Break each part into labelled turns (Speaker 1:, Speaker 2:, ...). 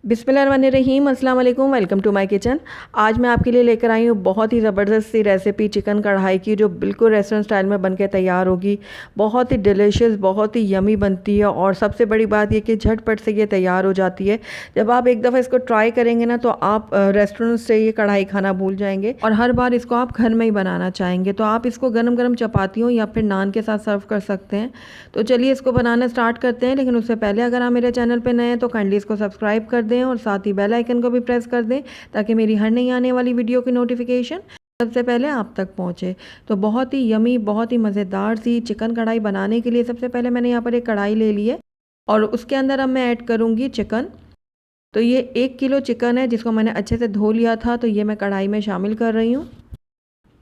Speaker 1: बिस्मिल्लाहिर्रहमानिर्रहीम, अस्सलाम वालेकुम, वेलकम टू माय किचन। आज मैं आपके लिए लेकर आई हूँ बहुत ही ज़बरदस्त सी रेसिपी चिकन कढ़ाई की, जो बिल्कुल रेस्टोरेंट स्टाइल में बनके तैयार होगी। बहुत ही डिलीशियस, बहुत ही यमी बनती है और सबसे बड़ी बात ये कि झटपट से ये तैयार हो जाती है। जब आप एक दफ़ा इसको ट्राई करेंगे ना तो आप रेस्टोरेंट से ये कढ़ाई खाना भूल जाएंगे और हर बार इसको आप घर में ही बनाना चाहेंगे। तो आप इसको गरम गरम चपातियों या फिर नान के साथ सर्व कर सकते हैं। तो चलिए इसको बनाना स्टार्ट करते हैं, लेकिन उससे पहले अगर आप मेरे चैनल पर नए हैं तो काइंडली इसको सब्सक्राइब कर दें और साथ ही बेल आइकन को भी प्रेस कर दें ताकि मेरी हर नई आने वाली वीडियो की नोटिफिकेशन सबसे पहले आप तक पहुंचे। तो बहुत ही यमी, बहुत ही मज़ेदार सी चिकन कढ़ाई बनाने के लिए सबसे पहले मैंने यहाँ पर एक कढ़ाई ले ली है और उसके अंदर अब मैं ऐड करूँगी चिकन। तो ये 1 किलो चिकन है जिसको मैंने अच्छे से धो लिया था, तो ये मैं कढ़ाई में शामिल कर रही हूँ।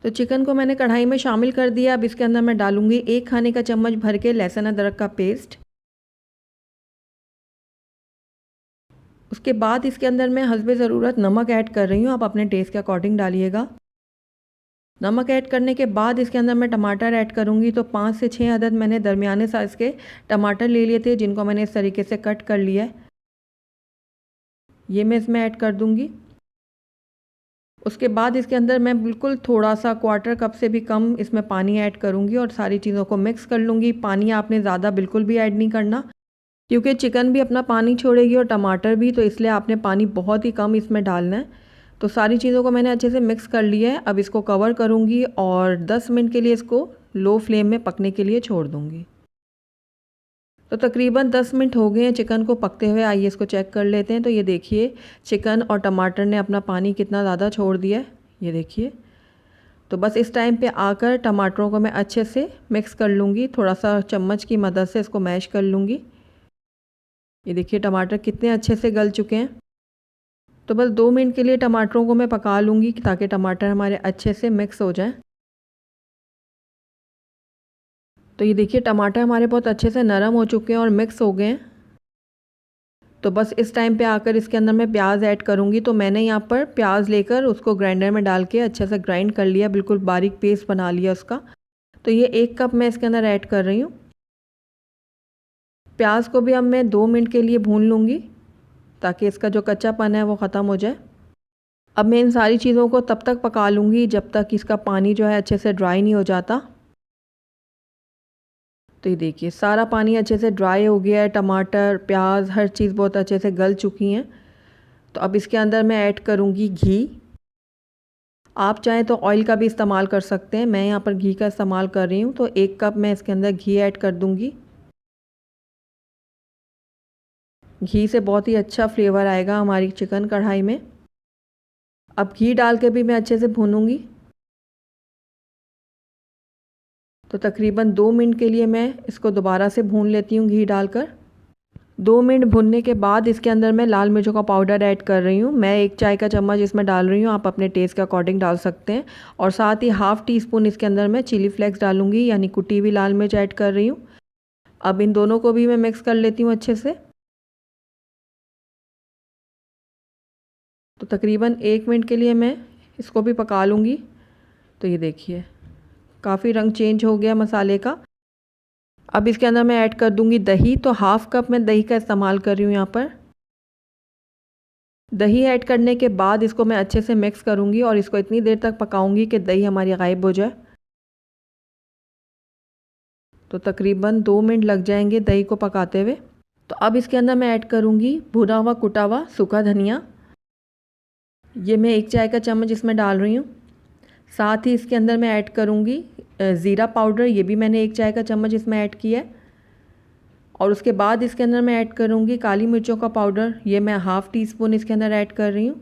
Speaker 1: तो चिकन को मैंने कढ़ाई में शामिल कर दिया। अब इसके अंदर मैं डालूँगी 1 खाने का चम्मच भर के लहसुन अदरक का पेस्ट। उसके बाद इसके अंदर मैं हस्बे ज़रूरत नमक ऐड कर रही हूँ, आप अपने टेस्ट के अकॉर्डिंग डालिएगा। नमक ऐड करने के बाद इसके अंदर मैं टमाटर ऐड करूँगी। तो 5 से 6 अदद मैंने दरमियाने साइज़ के टमाटर ले लिए थे जिनको मैंने इस तरीके से कट कर लिया है। ये मैं इसमें ऐड कर दूँगी। उसके बाद इसके अंदर मैं बिल्कुल थोड़ा सा 1/4 कप से भी कम इसमें पानी ऐड करूँगी और सारी चीज़ों को मिक्स कर लूँगी। पानी आपने ज़्यादा बिल्कुल भी ऐड नहीं करना क्योंकि चिकन भी अपना पानी छोड़ेगी और टमाटर भी, तो इसलिए आपने पानी बहुत ही कम इसमें डालना है। तो सारी चीज़ों को मैंने अच्छे से मिक्स कर लिया है। अब इसको कवर करूँगी और 10 मिनट के लिए इसको लो फ्लेम में पकने के लिए छोड़ दूँगी। तो तकरीबन 10 मिनट हो गए हैं चिकन को पकते हुए। आइए इसको चेक कर लेते हैं। तो ये देखिए चिकन और टमाटर ने अपना पानी कितना ज़्यादा छोड़ दिया है, ये देखिए। तो बस इस टाइम पे आकर टमाटरों को मैं अच्छे से मिक्स कर लूँगी, थोड़ा सा चम्मच की मदद से इसको मैश कर लूँगी। ये देखिए टमाटर कितने अच्छे से गल चुके हैं। तो बस 2 मिनट के लिए टमाटरों को मैं पका लूँगी ताकि टमाटर हमारे अच्छे से मिक्स हो जाएं। तो ये देखिए टमाटर हमारे बहुत अच्छे से नरम हो चुके हैं और मिक्स हो गए हैं। तो बस इस टाइम पे आकर इसके अंदर मैं प्याज ऐड करूँगी। तो मैंने यहाँ पर प्याज लेकर उसको ग्राइंडर में डाल के अच्छे से ग्राइंड कर लिया, बिल्कुल बारीक पेस्ट बना लिया उसका। तो ये 1 कप मैं इसके अंदर ऐड कर रही हूँ। प्याज को भी अब मैं 2 मिनट के लिए भून लूँगी ताकि इसका जो कच्चापन है वो ख़त्म हो जाए। अब मैं इन सारी चीज़ों को तब तक पका लूँगी जब तक इसका पानी जो है अच्छे से ड्राई नहीं हो जाता। तो ये देखिए सारा पानी अच्छे से ड्राई हो गया है, टमाटर, प्याज, हर चीज़ बहुत अच्छे से गल चुकी हैं। तो अब इसके अंदर मैं ऐड करूँगी घी। आप चाहें तो ऑयल का भी इस्तेमाल कर सकते हैं, मैं यहाँ पर घी का इस्तेमाल कर रही हूँ। तो 1 कप मैं इसके अंदर घी ऐड कर दूँगी। घी से बहुत ही अच्छा फ्लेवर आएगा हमारी चिकन कढ़ाई में। अब घी डाल के भी मैं अच्छे से भूनूंगी। तो तकरीबन 2 मिनट के लिए मैं इसको दोबारा से भून लेती हूँ घी डालकर। 2 मिनट भूनने के बाद इसके अंदर मैं लाल मिर्चों का पाउडर ऐड कर रही हूँ। मैं 1 चाय का चम्मच इसमें डाल रही हूँ, आप अपने टेस्ट के अकॉर्डिंग डाल सकते हैं। और साथ ही ½ टीस्पून इसके अंदर मैं चिली फ्लेक्स डालूँगी, यानी कुटी हुई लाल मिर्च ऐड कर रही हूँ। अब इन दोनों को भी मैं मिक्स कर लेती हूँ अच्छे से। तो तकरीबन 1 मिनट के लिए मैं इसको भी पका लूँगी। तो ये देखिए काफ़ी रंग चेंज हो गया मसाले का। अब इसके अंदर मैं ऐड कर दूँगी दही। तो ½ कप मैं दही का इस्तेमाल कर रही हूँ यहाँ पर। दही ऐड करने के बाद इसको मैं अच्छे से मिक्स करूँगी और इसको इतनी देर तक पकाऊँगी कि दही हमारी गायब हो जाए। तो तकरीबन 2 मिनट लग जाएंगे दही को पकाते हुए। तो अब इसके अंदर मैं ऐड करूँगी भुना हुआ कुटा हुआ सूखा धनिया। ये मैं 1 चाय का चम्मच इसमें डाल रही हूँ। साथ ही इसके अंदर मैं ऐड करूँगी ज़ीरा पाउडर। ये भी मैंने 1 चाय का चम्मच इसमें ऐड किया है। और उसके बाद इसके अंदर मैं ऐड करूँगी काली मिर्चों का पाउडर। ये मैं ½ टीस्पून इसके अंदर ऐड कर रही हूँ।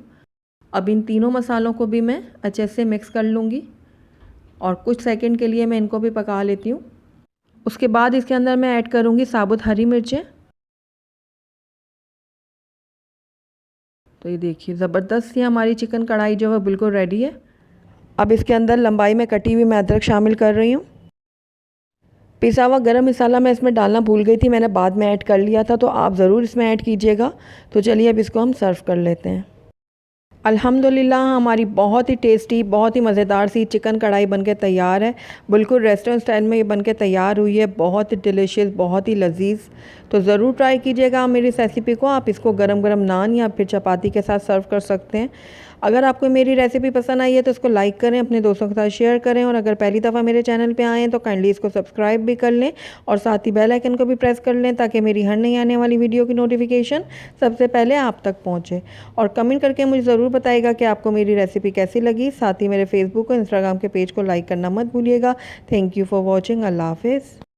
Speaker 1: अब इन तीनों मसालों को भी मैं अच्छे से मिक्स कर लूँगी और कुछ सेकंड के लिए मैं इनको भी पका लेती हूँ। उसके बाद इसके अंदर मैं ऐड करूँगी साबुत हरी मिर्चें। तो ये देखिए ज़बरदस्त सी हमारी चिकन कढ़ाई जो है बिल्कुल रेडी है। अब इसके अंदर लंबाई में कटी हुई मैं अदरक शामिल कर रही हूँ। पिसा हुआ गरम मसाला मैं इसमें डालना भूल गई थी, मैंने बाद में ऐड कर लिया था, तो आप ज़रूर इसमें ऐड कीजिएगा। तो चलिए अब इसको हम सर्व कर लेते हैं। अल्हम्दुलिल्लाह हमारी बहुत ही टेस्टी, बहुत ही मज़ेदार सी चिकन कढ़ाई बनके तैयार है। बिल्कुल रेस्टोरेंट स्टाइल में ये बनके तैयार हुई है। बहुत ही डिलीशियस, बहुत ही लजीज। तो ज़रूर ट्राई कीजिएगा मेरी इस रेसिपी को। आप इसको गरम गरम नान या फिर चपाती के साथ सर्व कर सकते हैं। अगर आपको मेरी रेसिपी पसंद आई है तो इसको लाइक करें, अपने दोस्तों के साथ शेयर करें, और अगर पहली दफ़ा मेरे चैनल पे आएँ तो काइंडली इसको सब्सक्राइब भी कर लें और साथ ही बेल आइकन को भी प्रेस कर लें ताकि मेरी हर नई आने वाली वीडियो की नोटिफिकेशन सबसे पहले आप तक पहुँचे। और कमेंट करके मुझे ज़रूर बताइएगा कि आपको मेरी रेसिपी कैसी लगी। साथ ही मेरे फेसबुक और इंस्टाग्राम के पेज को लाइक करना मत भूलिएगा। Thank you for watching. अल्लाह हाफिज़।